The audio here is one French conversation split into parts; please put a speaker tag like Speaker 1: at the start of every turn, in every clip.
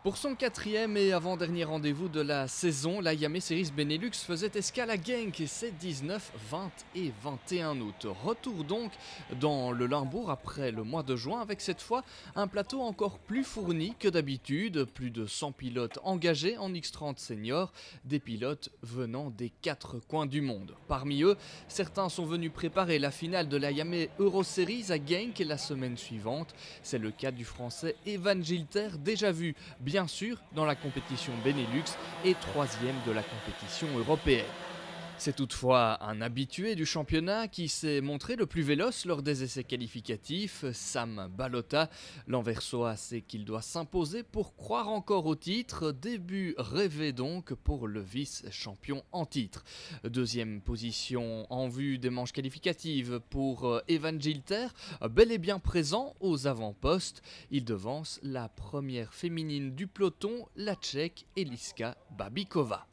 Speaker 1: Pour son quatrième et avant-dernier rendez-vous de la saison, la Yame Series Benelux faisait escale à Genk ces 19, 20 et 21 août. Retour donc dans le Limbourg après le mois de juin avec cette fois un plateau encore plus fourni que d'habitude, plus de 100 pilotes engagés en X30 senior, des pilotes venant des 4 coins du monde. Parmi eux, certains sont venus préparer la finale de la Yame Euro Series à Genk la semaine suivante. C'est le cas du français Evan Gilter, déjà vu bien sûr dans la compétition Benelux et troisième de la compétition européenne. C'est toutefois un habitué du championnat qui s'est montré le plus véloce lors des essais qualificatifs, Sam Balota. L'Anversois sait qu'il doit s'imposer pour croire encore au titre, début rêvé donc pour le vice-champion en titre. Deuxième position en vue des manches qualificatives pour Evan Gilter, bel et bien présent aux avant-postes. Il devance la première féminine du peloton, la Tchèque Eliška Babíková.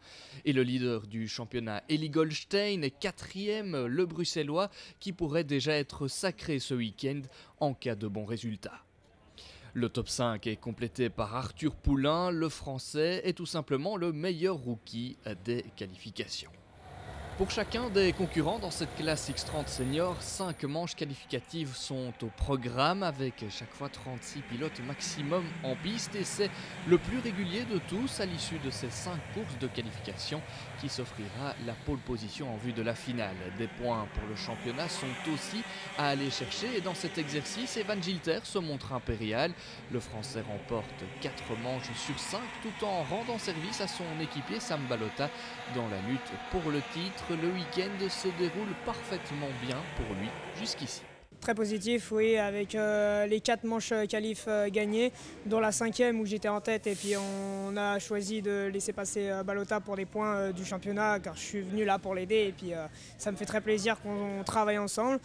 Speaker 1: Et le leader du championnat, Eli Goldstein, est quatrième, le bruxellois, qui pourrait déjà être sacré ce week-end en cas de bons résultats. Le top 5 est complété par Arthur Poulain, le français est tout simplement le meilleur rookie des qualifications. Pour chacun des concurrents dans cette classe X30 senior, 5 manches qualificatives sont au programme avec chaque fois 36 pilotes maximum en piste et c'est le plus régulier de tous à l'issue de ces 5 courses de qualification qui s'offrira la pole position en vue de la finale. Des points pour le championnat sont aussi à aller chercher et dans cet exercice, Evan Gilter se montre impérial. Le français remporte 4 manches sur 5 tout en rendant service à son équipier Sam Balota dans la lutte pour le titre. Le week-end se déroule parfaitement bien pour lui jusqu'ici.
Speaker 2: Très positif, oui, avec les 4 manches qualif gagnées, dont la 5e où j'étais en tête et puis on a choisi de laisser passer Balota pour les points du championnat car je suis venu là pour l'aider et puis ça me fait très plaisir qu'on travaille ensemble.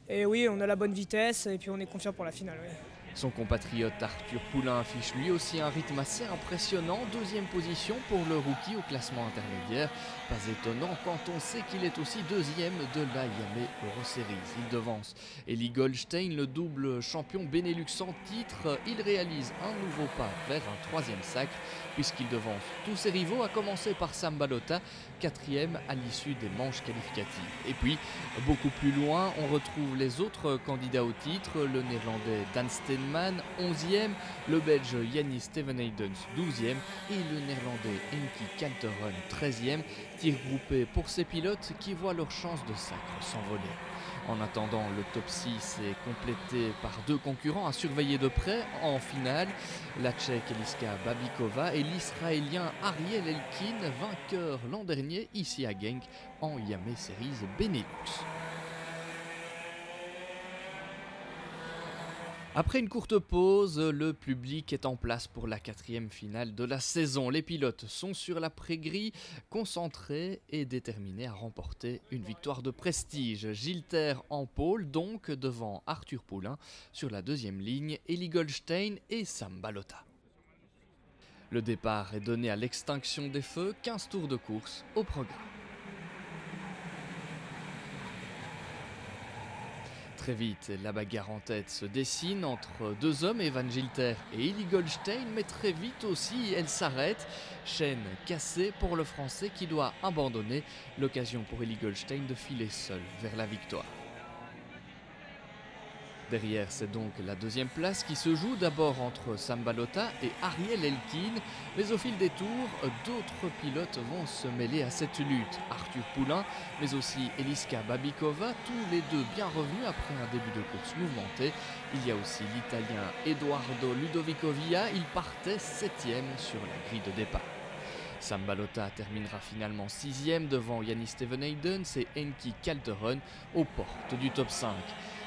Speaker 2: Et oui, on a la bonne vitesse et puis on est confiant pour la finale. Oui.
Speaker 1: Son compatriote Arthur Poulain affiche lui aussi un rythme assez impressionnant, deuxième position pour le rookie au classement intermédiaire. Pas étonnant quand on sait qu'il est aussi deuxième de la Yame Euro Series. Il devance Eli Goldstein, le double champion Benelux en titre. Il réalise un nouveau pas vers un troisième sacre puisqu'il devance tous ses rivaux, à commencer par Sam Balota, quatrième à l'issue des manches qualificatives. Et puis, beaucoup plus loin, on retrouve les autres candidats au titre, le néerlandais Dan Steenman, 11e, le belge Yannis Stevenhaydens, 12e et le néerlandais Enki Kalteren, 13e, tir groupé pour ces pilotes qui voient leur chance de sacre s'envoler. En attendant, le top 6 est complété par 2 concurrents à surveiller de près en finale, la Tchèque Eliška Babíková et l'Israélien Ariel Elkin, vainqueur l'an dernier ici à Genk en Yame Series Benelux. Après une courte pause, le public est en place pour la 4e finale de la saison. Les pilotes sont sur la pré-grille, concentrés et déterminés à remporter une victoire de prestige. Gilter en pôle, donc devant Arthur Poulain, sur la 2e ligne, Eli Goldstein et Sam Balota. Le départ est donné à l'extinction des feux, 15 tours de course au programme. Très vite, la bagarre en tête se dessine entre 2 hommes, Evan Gilter et Eli Goldstein, mais très vite aussi, elle s'arrête. Chaîne cassée pour le Français qui doit abandonner. L'occasion pour Eli Goldstein de filer seul vers la victoire. Derrière, c'est donc la 2e place qui se joue d'abord entre Sam Balota et Ariel Elkin, mais au fil des tours, d'autres pilotes vont se mêler à cette lutte. Arthur Poulain, mais aussi Eliška Babíková, tous les deux bien revenus après un début de course mouvementé. Il y a aussi l'Italien Edoardo Ludovico Villa, il partait 7e sur la grille de départ. Sam Balota terminera finalement 6e devant Yannis Stevenhaydens et Enki Kalteren aux portes du top 5.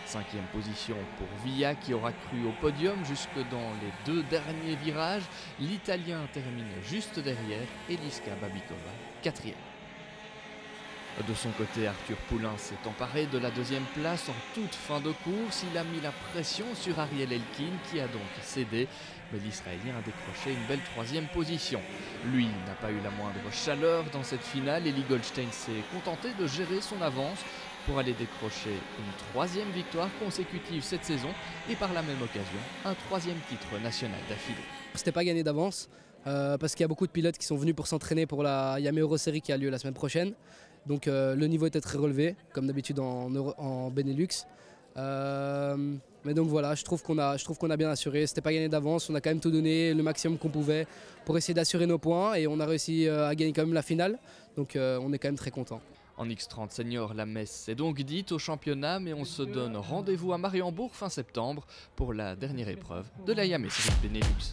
Speaker 1: 5e position pour Villa qui aura cru au podium jusque dans les 2 derniers virages. L'Italien termine juste derrière Eliška Babíková, 4e. De son côté, Arthur Poulain s'est emparé de la 2e place en toute fin de course. Il a mis la pression sur Ariel Elkin qui a donc cédé, mais l'Israélien a décroché une belle 3e position. Lui n'a pas eu la moindre chaleur dans cette finale. Eli Goldstein s'est contenté de gérer son avance pour aller décrocher une 3e victoire consécutive cette saison et par la même occasion un 3e titre national d'affilée.
Speaker 3: C'était pas gagné d'avance, parce qu'il y a beaucoup de pilotes qui sont venus pour s'entraîner pour la Yame Euro Series qui a lieu la semaine prochaine. Donc le niveau était très relevé, comme d'habitude en Benelux. Mais donc voilà, je trouve qu'on a bien assuré. C'était pas gagné d'avance, on a quand même tout donné, le maximum qu'on pouvait pour essayer d'assurer nos points et on a réussi à gagner quand même la finale. Donc on est quand même très content.
Speaker 1: En X30 senior, la messe est donc dite au championnat, mais on se donne rendez-vous à Mariembourg fin septembre pour la dernière épreuve de la Yame Series Benelux.